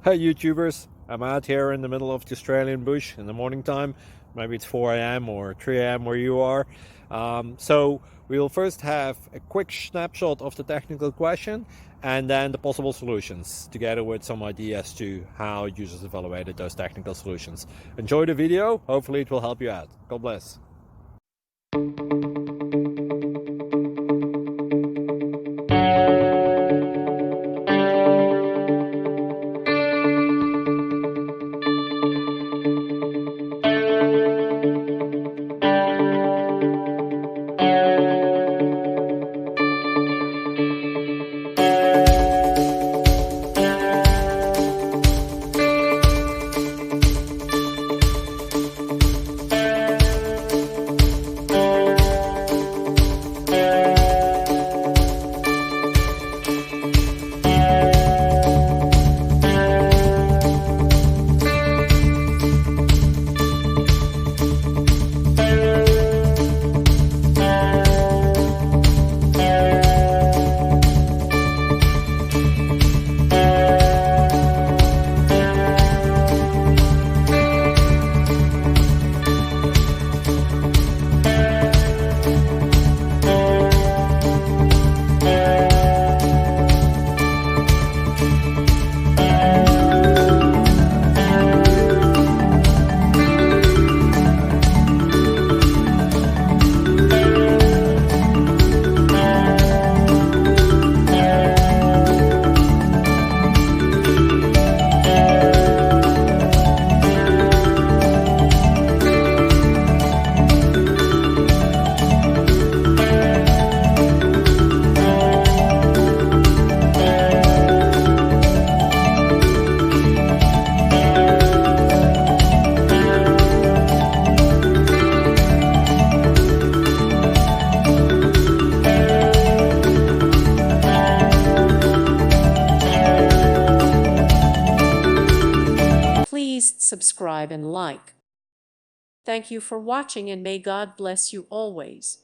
Hey YouTubers, I'm out here in the middle of the Australian bush in the morning time. Maybe it's 4 a.m. or 3 a.m. where you are. So we will first have a quick snapshot of the technical question and then the possible solutions, together with some ideas to how users evaluated those technical solutions. Enjoy the video, hopefully it will help you out. God bless. Please subscribe and like. Thank you for watching, and may God bless you always.